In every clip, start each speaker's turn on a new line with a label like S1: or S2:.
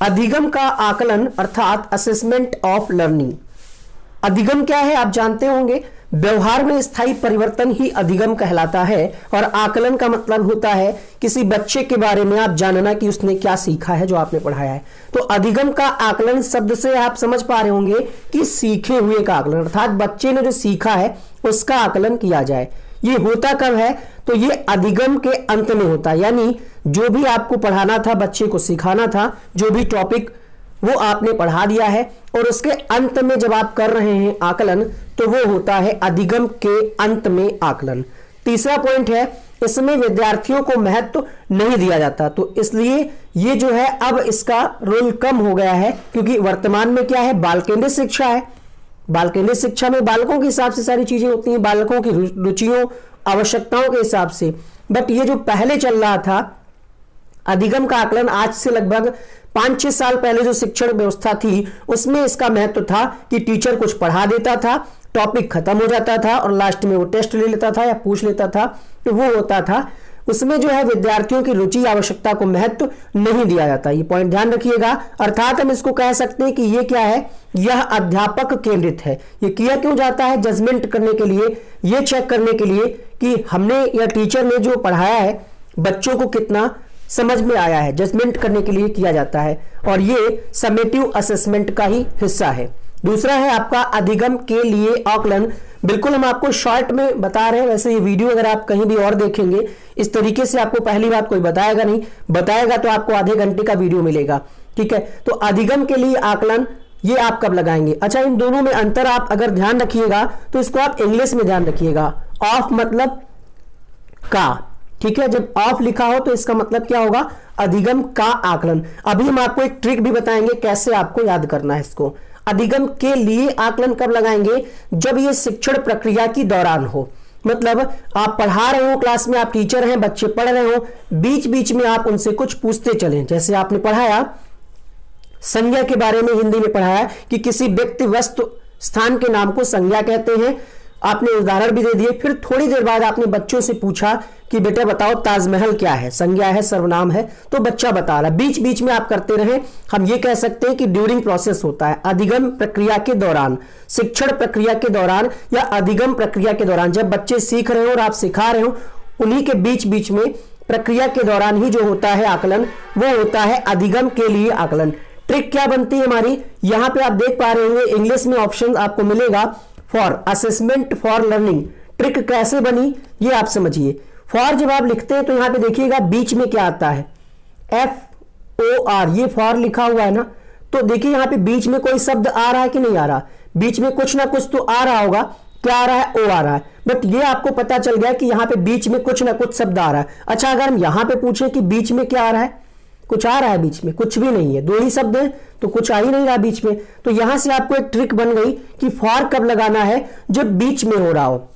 S1: अधिगम का आकलन अर्थात असेसमेंट ऑफ लर्निंग। अधिगम क्या है आप जानते होंगे, व्यवहार में स्थायी परिवर्तन ही अधिगम कहलाता है। और आकलन का मतलब होता है किसी बच्चे के बारे में आप जानना कि उसने क्या सीखा है जो आपने पढ़ाया है। तो अधिगम का आकलन शब्द से आप समझ पा रहे होंगे कि सीखे हुए का आकलन, अर्थात बच्चे ने जो सीखा है उसका आकलन किया जाए। ये होता कब है, तो ये अधिगम के अंत में होता है, यानी जो भी आपको पढ़ाना था, बच्चे को सिखाना था, जो भी टॉपिक वो आपने पढ़ा दिया है और उसके अंत में जब आप कर रहे हैं आकलन, तो वो होता है अधिगम के अंत में आकलन। तीसरा पॉइंट है, इसमें विद्यार्थियों को महत्व नहीं दिया जाता, तो इसलिए ये जो है अब इसका रोल कम हो गया है, क्योंकि वर्तमान में क्या है, बाल केंद्रित शिक्षा है। बाल केंद्रित शिक्षा में बालकों के हिसाब से सारी चीजें होती हैं, बालकों की रुचियों आवश्यकताओं के हिसाब से। बट ये जो पहले चल रहा था अधिगम का आकलन, आज से लगभग 5-6 साल पहले जो शिक्षण व्यवस्था थी उसमें इसका महत्व था कि टीचर कुछ पढ़ा देता था, टॉपिक खत्म हो जाता था और लास्ट में वो टेस्ट ले लेता था या पूछ लेता था, तो वो होता था। उसमें जो है विद्यार्थियों की रुचि आवश्यकता को महत्व नहीं दिया जाता, ये पॉइंट ध्यान रखिएगा। अर्थात हम इसको कह सकते हैं कि ये क्या है, यह अध्यापक केंद्रित है। ये किया क्यों जाता है, जजमेंट करने के लिए, ये चेक करने के लिए कि हमने या टीचर ने जो पढ़ाया है बच्चों को कितना समझ में आया है, जजमेंट करने के लिए किया जाता है। और ये समेटिव असेसमेंट का ही हिस्सा है। दूसरा है आपका अधिगम के लिए आकलन। बिल्कुल हम आपको शॉर्ट में बता रहे हैं, वैसे ये वीडियो अगर आप कहीं भी और देखेंगे इस तरीके से आपको पहली बात कोई बताएगा नहीं, बताएगा तो आपको आधे घंटे का वीडियो मिलेगा, ठीक है। तो अधिगम के लिए आकलन ये आप कब लगाएंगे। अच्छा, इन दोनों में अंतर आप अगर ध्यान रखिएगा तो इसको आप इंग्लिश में ध्यान रखिएगा। ऑफ मतलब का, ठीक है, जब ऑफ लिखा हो तो इसका मतलब क्या होगा, अधिगम का आकलन। अभी हम आपको एक ट्रिक भी बताएंगे कैसे आपको याद करना है इसको। अधिगम के लिए आकलन कब लगाएंगे, जब ये शिक्षण प्रक्रिया की दौरान हो। मतलब आप पढ़ा रहे हो, क्लास में आप टीचर हैं, बच्चे पढ़ रहे हो, बीच बीच में आप उनसे कुछ पूछते चलें। जैसे आपने पढ़ाया संज्ञा के बारे में, हिंदी में पढ़ाया कि किसी व्यक्ति वस्तु स्थान के नाम को संज्ञा कहते हैं, आपने उदाहरण भी दे दिए। फिर थोड़ी देर बाद आपने बच्चों से पूछा कि बेटा बताओ ताजमहल क्या है, संज्ञा है, सर्वनाम है, तो बच्चा बता रहा। बीच बीच में आप करते रहे, हम ये कह सकते हैं कि ड्यूरिंग प्रोसेस होता है। अधिगम प्रक्रिया के दौरान, शिक्षण प्रक्रिया के दौरान या अधिगम प्रक्रिया के दौरान, जब बच्चे सीख रहे हो और आप सिखा रहे हो, उन्हीं के बीच बीच में प्रक्रिया के दौरान ही जो होता है आकलन, वो होता है अधिगम के लिए आकलन। ट्रिक क्या बनती है हमारी, यहां पे आप देख पा रहे होंगे इंग्लिश में ऑप्शन आपको मिलेगा for assessment for learning. Trick कैसे बनी ये आप समझिए। फॉर जब आप लिखते हैं तो यहां पे देखिएगा बीच में क्या आता है, FOR, ये फॉर लिखा हुआ है ना, तो देखिए यहां पे बीच में कोई शब्द आ रहा है कि नहीं आ रहा, बीच में कुछ ना कुछ तो आ रहा होगा। क्या आ रहा है, O आ रहा है। बट ये आपको पता चल गया कि यहां पे बीच में कुछ ना कुछ शब्द आ रहा है। अच्छा, अगर हम यहां पे पूछे कि बीच में क्या आ रहा है, कुछ आ रहा है बीच में, कुछ भी नहीं है, दो ही शब्द हैं तो कुछ आ ही नहीं रहा बीच में। तो यहां से आपको एक ट्रिक बन गई कि फॉर कब लगाना है, जब बीच में हो रहा हो।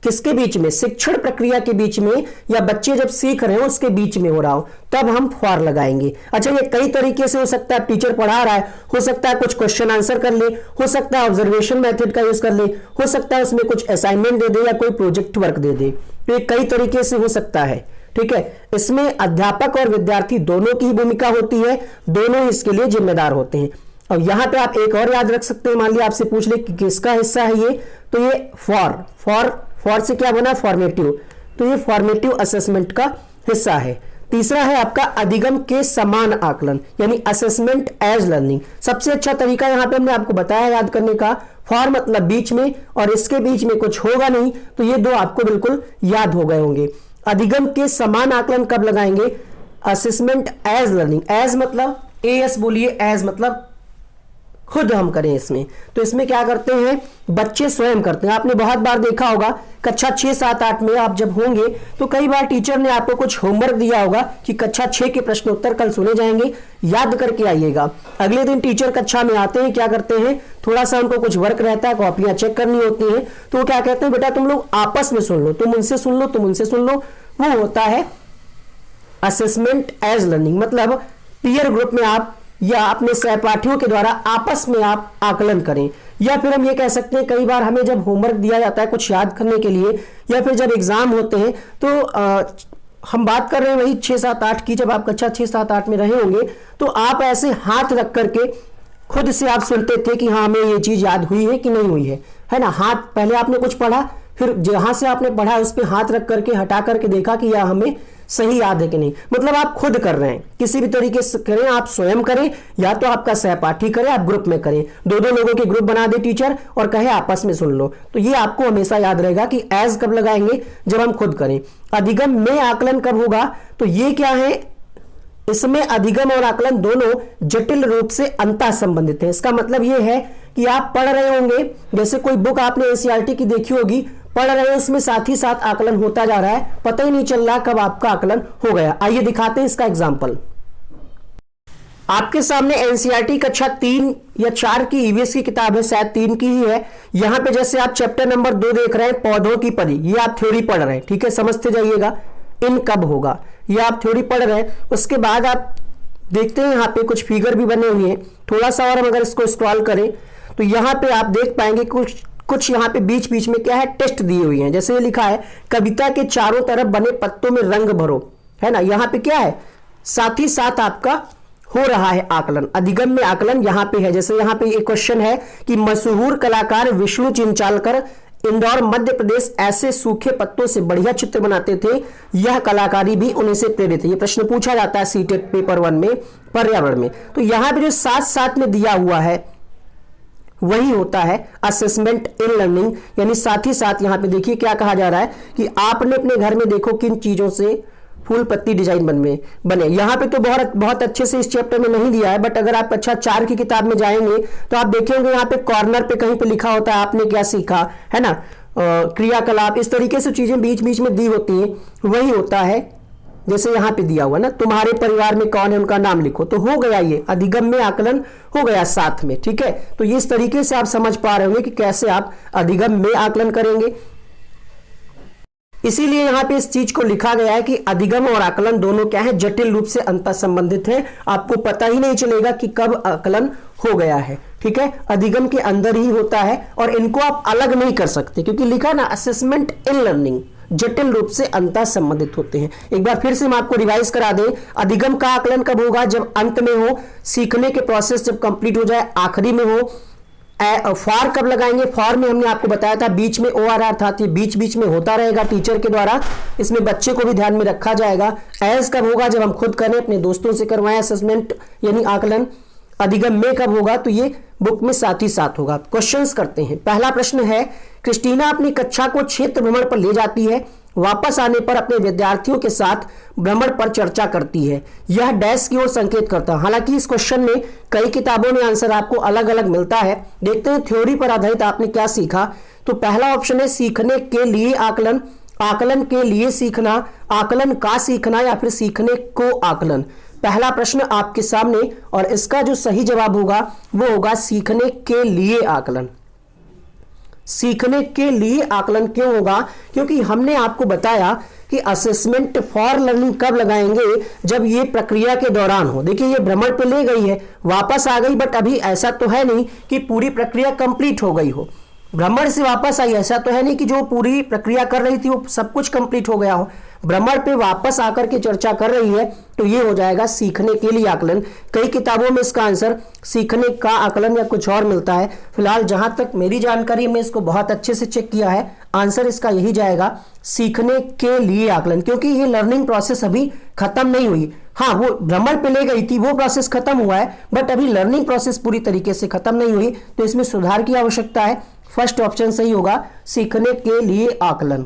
S1: किसके बीच में, शिक्षण प्रक्रिया के बीच में, या बच्चे जब सीख रहे हो उसके बीच में हो रहा हो, तब हम फॉर लगाएंगे। अच्छा, ये कई तरीके से हो सकता है, टीचर पढ़ा रहा है, हो सकता है कुछ क्वेश्चन आंसर कर ले, हो सकता है ऑब्जर्वेशन मेथड का यूज कर ले, हो सकता है उसमें कुछ असाइनमेंट दे दे या कोई प्रोजेक्ट वर्क दे दे। तो ये कई तरीके से हो सकता है, ठीक है। इसमें अध्यापक और विद्यार्थी दोनों की भूमिका होती है, दोनों इसके लिए जिम्मेदार होते हैं। और यहां पे आप एक और याद रख सकते हैं, मान लिया आपसे पूछ ले कि किसका हिस्सा है ये, तो ये फॉर से क्या बना, फॉर्मेटिव, तो ये फॉर्मेटिव असेसमेंट का हिस्सा है। तीसरा है आपका अधिगम के समान आकलन, यानी असेसमेंट एज लर्निंग। सबसे अच्छा तरीका यहां पे हमने आपको बताया याद करने का, फॉर मतलब बीच में और इसके बीच में कुछ होगा नहीं, तो ये दो आपको बिल्कुल याद हो गए होंगे। अधिगम के समान आकलन कब लगाएंगे, असेसमेंट एज लर्निंग। एज मतलब AS बोलिए, एज मतलब खुद हम करें इसमें। तो इसमें क्या करते हैं, बच्चे स्वयं करते हैं। आपने बहुत बार देखा होगा कक्षा 6, 7, 8 में आप जब होंगे तो कई बार टीचर ने आपको कुछ होमवर्क दिया होगा कि कक्षा 6 के प्रश्न उत्तर कल सुने जाएंगे, याद करके आइएगा। अगले दिन टीचर कक्षा में आते हैं, क्या करते हैं, थोड़ा सा उनको कुछ वर्क रहता है, कॉपियां चेक करनी होती हैं, तो वो क्या कहते हैं, बेटा तुम लोग आपस में सुन लो, तुम उनसे सुन लो, तुम उनसे सुन लो। वो होता है असेसमेंट एज लर्निंग। मतलब पीयर ग्रुप में आप या अपने सहपाठियों के द्वारा आपस में आप आकलन करें। या फिर हम ये कह सकते हैं कई बार हमें जब होमवर्क दिया जाता है कुछ याद करने के लिए, या फिर जब एग्जाम होते हैं तो हम बात कर रहे हैं वही 6, 7, 8 की। जब आप कक्षा 6, 7, 8 में रहे होंगे तो आप ऐसे हाथ रख करके खुद से आप सुनते थे कि हाँ हमें ये चीज याद हुई है कि नहीं हुई है ना। हाथ पहले आपने कुछ पढ़ा, फिर जहां से आपने पढ़ा उस पर हाथ रख करके हटा करके देखा कि यह हमें सही याद है कि नहीं। मतलब आप खुद कर रहे हैं, किसी भी तरीके से करें, आप स्वयं करें या तो आपका सहपाठी करे, आप ग्रुप में करें, 2-2 लोगों के ग्रुप बना दे टीचर और कहे आपस में सुन लो। तो ये आपको हमेशा याद रहेगा कि एज कब लगाएंगे, जब हम खुद करें। अधिगम में आकलन कब होगा, तो ये क्या है, इसमें अधिगम और आकलन दोनों जटिल रूप से अंतः संबंधित है। इसका मतलब यह है कि आप पढ़ रहे होंगे, जैसे कोई बुक आपने एनसीईआरटी की देखी होगी, पढ़ रहे हैं, उसमें साथ ही साथ आकलन होता जा रहा है, पता ही नहीं चल रहा कब आपका आकलन हो गया। आइए दिखाते हैं इसका एग्जांपल। आपके सामने एनसीईआरटी कक्षा 3 या 4 की ईवीएस की किताब है, शायद 3 की ही है। यहां पे जैसे आप चैप्टर नंबर 2 देख रहे हैं, पौधों की परी, ये आप थ्योरी पढ़ रहे हैं, ठीक है, समझते जाइएगा। इन कब होगा, ये आप थ्योरी पढ़ रहे हैं। उसके बाद आप देखते हैं यहाँ पे कुछ फिगर भी बने हुए हैं। थोड़ा सा और हम अगर इसको स्क्रॉल करें तो यहाँ पे आप देख पाएंगे कुछ यहाँ पे बीच बीच में क्या है, टेस्ट दी हुई है। जैसे ये लिखा है, कविता के चारों तरफ बने पत्तों में रंग भरो, है ना। यहाँ पे क्या है, साथ ही साथ आपका हो रहा है आकलन। अधिगम में आकलन यहाँ पे है। जैसे यहाँ पे एक क्वेश्चन है कि मशहूर कलाकार विष्णु चिंचालकर इंदौर मध्य प्रदेश ऐसे सूखे पत्तों से बढ़िया चित्र बनाते थे, यह कलाकारी भी उन्हीं से प्रेरित है। ये प्रश्न पूछा जाता है सीटेट पेपर 1 में, पर्यावरण में। तो यहाँ पे जो साथ साथ में दिया हुआ है वही होता है असेसमेंट इन लर्निंग, यानी साथ ही साथ। यहाँ पे देखिए क्या कहा जा रहा है कि आपने अपने घर में देखो किन चीजों से फूल पत्ती डिजाइन बने। यहाँ पे तो बहुत अच्छे से इस चैप्टर में नहीं दिया है, बट अगर आप कक्षा 4 की किताब में जाएंगे तो आप देखेंगे यहाँ पे कॉर्नर पे कहीं पे लिखा होता है आपने क्या सीखा, है ना, क्रियाकलाप, इस तरीके से चीजें बीच बीच में दी होती हैं। वही होता है जैसे यहाँ पे दिया हुआ ना, तुम्हारे परिवार में कौन है उनका नाम लिखो, तो हो गया ये अधिगम में आकलन हो गया साथ में, ठीक है। तो ये इस तरीके से आप समझ पा रहे होंगे कि कैसे आप अधिगम में आकलन करेंगे। इसीलिए यहां पे इस चीज को लिखा गया है कि अधिगम और आकलन दोनों क्या है, जटिल रूप से अंतर संबंधित है। आपको पता ही नहीं चलेगा कि कब आकलन हो गया है, ठीक है। अधिगम के अंदर ही होता है और इनको आप अलग नहीं कर सकते, क्योंकि लिखा ना असेसमेंट इन लर्निंग, जटिल रूप से अंतर संबंधित होते हैं। एक बार फिर से हम आपको रिवाइज करा दें, अधिगम का आकलन कब होगा, जब अंत में हो, सीखने के प्रोसेस जब कंप्लीट हो जाए, आखिरी में हो। फॉर कब लगाएंगे, फॉर में हमने आपको बताया था बीच में ORR था, तो बीच बीच में होता रहेगा टीचर के द्वारा, इसमें बच्चे को भी ध्यान में रखा जाएगा। एज कब होगा, जब हम खुद करें, अपने दोस्तों से करवाएं असेसमेंट यानी आकलन। अधिगम में कब होगा, तो ये बुक में साथ ही साथ होगा। क्वेश्चंस करते हैं। पहला प्रश्न है, क्रिस्टीना अपनी कक्षा को क्षेत्र भ्रमण पर ले जाती है, वापस आने पर अपने विद्यार्थियों के साथ भ्रमण पर चर्चा करती है, यह डैश की ओर संकेत करता है। हालांकि इस क्वेश्चन में कई किताबों में आंसर आपको अलग अलग मिलता है। देखते हैं थ्योरी पर आधारित आपने क्या सीखा। तो पहला ऑप्शन है सीखने के लिए आकलन, आकलन के लिए सीखना, आकलन का सीखना, या फिर सीखने को आकलन। पहला प्रश्न आपके सामने, और इसका जो सही जवाब होगा वो होगा सीखने के लिए आकलन। सीखने के लिए आकलन क्यों होगा, क्योंकि हमने आपको बताया कि असेसमेंट फॉर लर्निंग कब लगाएंगे, जब ये प्रक्रिया के दौरान हो। देखिए ये भ्रमण पे ले गई है, वापस आ गई, बट अभी ऐसा तो है नहीं कि पूरी प्रक्रिया कंप्लीट हो गई हो। भ्रमण से वापस आई, ऐसा तो है नहीं कि जो पूरी प्रक्रिया कर रही थी वो सब कुछ कंप्लीट हो गया हो। भ्रमण पे वापस आकर के चर्चा कर रही है, तो ये हो जाएगा सीखने के लिए आकलन। कई किताबों में इसका आंसर सीखने का आकलन या कुछ और मिलता है। फिलहाल जहां तक मेरी जानकारी में इसको बहुत अच्छे से चेक किया है, आंसर इसका यही जाएगा सीखने के लिए आकलन, क्योंकि ये लर्निंग प्रोसेस अभी खत्म नहीं हुई। हाँ, वो भ्रमण पे ले गई थी, वो प्रोसेस खत्म हुआ है, बट अभी लर्निंग प्रोसेस पूरी तरीके से खत्म नहीं हुई, तो इसमें सुधार की आवश्यकता है। फर्स्ट ऑप्शन सही होगा, सीखने के लिए आकलन।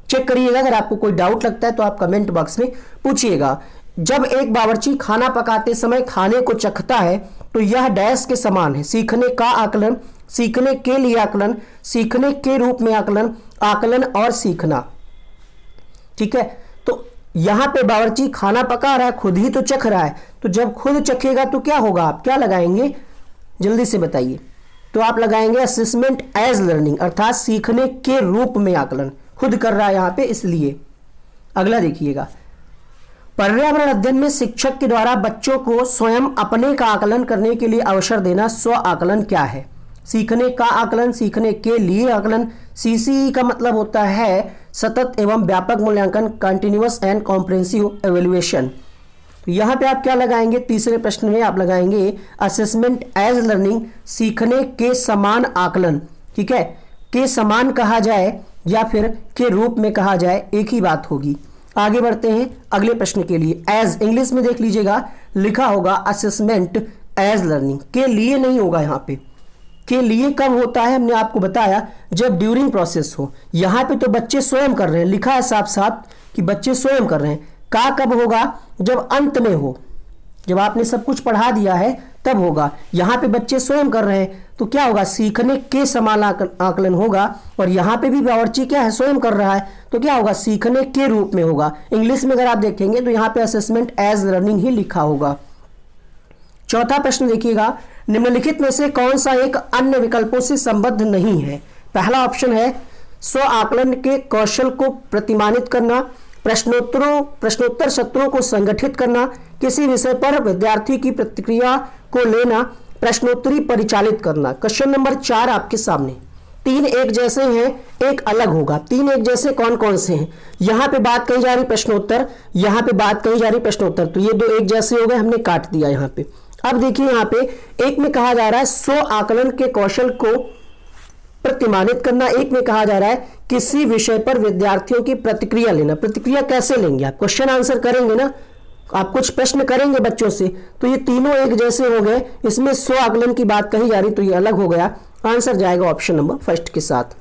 S1: चेक करिएगा, अगर आपको कोई डाउट लगता है तो आप कमेंट बॉक्स में पूछिएगा। जब एक बावर्ची खाना पकाते समय खाने को चखता है तो यह डैश के समान है, सीखने का आकलन, सीखने के लिए आकलन, सीखने के रूप में आकलन, आकलन और सीखना, ठीक है। तो यहां पे बावर्ची खाना पका रहा है, खुद ही तो चख रहा है, तो जब खुद चखेगा तो क्या होगा, आप क्या लगाएंगे, जल्दी से बताइए। तो आप लगाएंगे असेसमेंट एज लर्निंग, अर्थात सीखने के रूप में आकलन, खुद कर रहा है यहां पे इसलिए। अगला देखिएगा, पर्यावरण अध्ययन में शिक्षक के द्वारा बच्चों को स्वयं अपने का आकलन करने के लिए अवसर देना स्व आकलन क्या है। सीखने का आकलन, सीखने के लिए आकलन। सीसीई का मतलब होता है सतत एवं व्यापक मूल्यांकन, कंटिन्यूअस एंड कॉम्प्रिहेंसिव एवेल्युएशन। तो यहाँ पे आप क्या लगाएंगे, तीसरे प्रश्न में आप लगाएंगे असेसमेंट एज लर्निंग, सीखने के समान आकलन। ठीक है, के समान कहा जाए या फिर के रूप में कहा जाए, एक ही बात होगी। आगे बढ़ते हैं अगले प्रश्न के लिए। एज इंग्लिश में देख लीजिएगा, लिखा होगा असेसमेंट एज लर्निंग, के लिए नहीं होगा यहाँ पे। के लिए कब होता है, हमने आपको बताया जब ड्यूरिंग प्रोसेस हो। यहाँ पे तो बच्चे स्वयं कर रहे हैं, लिखा है साफ साफ कि बच्चे स्वयं कर रहे हैं। का कब होगा, जब अंत में हो, जब आपने सब कुछ पढ़ा दिया है तब होगा। यहाँ पे बच्चे स्वयं कर रहे हैं तो क्या होगा, सीखने के समान आकलन होगा। और यहाँ पे भी बावर्ची क्या है, स्वयं कर रहा है, तो क्या होगा, सीखने के रूप में होगा। इंग्लिश में अगर आप देखेंगे तो यहाँ पे असेसमेंट एज लर्निंग ही लिखा होगा। चौथा प्रश्न देखिएगा, निम्नलिखित में से कौन सा एक अन्य विकल्पों से संबद्ध नहीं है। पहला ऑप्शन है स्व आकलन के कौशल को प्रतिमानित करना, प्रश्नोत्तर सत्रों को संगठित करना, किसी विषय पर विद्यार्थी की प्रतिक्रिया को लेना, प्रश्नोत्तरी परिचालित करना। क्वेश्चन नंबर 4 आपके सामने। 3 एक जैसे हैं, एक अलग होगा। 3 एक जैसे कौन कौन से हैं, यहाँ पे बात कही जा रही प्रश्नोत्तर, यहाँ पे बात कही जा रही प्रश्नोत्तर, तो ये 2 एक जैसे हो गए, हमने काट दिया यहाँ पे। अब देखिए यहाँ पे एक में कहा जा रहा है स्व आकलन के कौशल को प्रतिमानित करना, एक में कहा जा रहा है किसी विषय पर विद्यार्थियों की प्रतिक्रिया लेना। प्रतिक्रिया कैसे लेंगे आप, क्वेश्चन आंसर करेंगे ना, आप कुछ प्रश्न करेंगे बच्चों से, तो ये तीनों एक जैसे हो गए। इसमें स्व आकलन की बात कही जा रही तो ये अलग हो गया। आंसर जाएगा ऑप्शन नंबर फर्स्ट के साथ।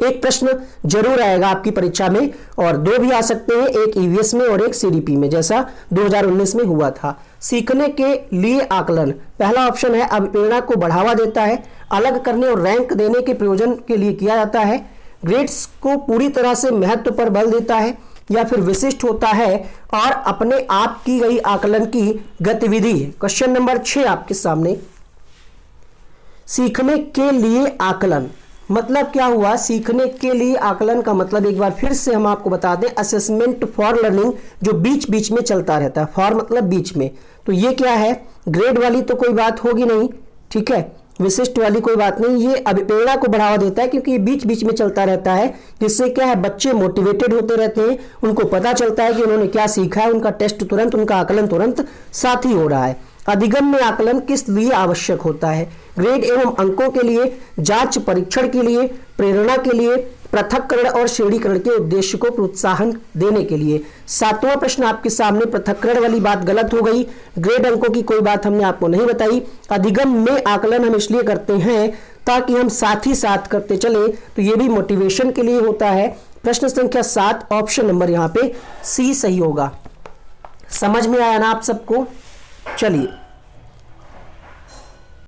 S1: एक प्रश्न जरूर आएगा आपकी परीक्षा में, और 2 भी आ सकते हैं, एक ईवीएस में और एक सीडीपी में, जैसा 2019 में हुआ था। सीखने के लिए आकलन, पहला ऑप्शन है अभिप्रेरणा को बढ़ावा देता है, अलग करने और रैंक देने के प्रयोजन के लिए किया जाता है, ग्रेड्स को पूरी तरह से महत्व पर बल देता है, या फिर विशिष्ट होता है और अपने आप की गई आकलन की गतिविधि है। क्वेश्चन नंबर 6 आपके सामने। सीखने के लिए आकलन मतलब क्या हुआ, सीखने के लिए आकलन का मतलब एक बार फिर से हम आपको बता दें, असेसमेंट फॉर लर्निंग, जो बीच बीच में चलता रहता है। फॉर मतलब बीच में, तो ये क्या है, ग्रेड वाली तो कोई बात होगी नहीं, ठीक है, विशिष्ट वाली कोई बात नहीं। ये अभिप्रेरणा को बढ़ावा देता है क्योंकि ये बीच बीच में चलता रहता है, जिससे क्या है, बच्चे मोटिवेटेड होते रहते हैं, उनको पता चलता है कि उन्होंने क्या सीखा है, उनका टेस्ट तुरंत, उनका आकलन तुरंत साथ ही हो रहा है। अधिगम में आकलन किस लिए आवश्यक होता है, ग्रेड एवं अंकों के लिए, जांच परीक्षण के लिए, प्रेरणा के लिए, पृथक्करण और श्रेणीकरण के उद्देश्य को प्रोत्साहन देने के लिए। 7वां प्रश्न आपके सामने, पृथक्करण वाली बात गलत हो गई, ग्रेड अंकों की कोई बात हमने आपको नहीं बताई। अधिगम में आकलन हम इसलिए करते हैं ताकि हम साथ ही साथ करते चले, तो ये भी मोटिवेशन के लिए होता है। प्रश्न संख्या 7 ऑप्शन नंबर यहाँ पे सी सही होगा। समझ में आया ना आप सबको, चलिए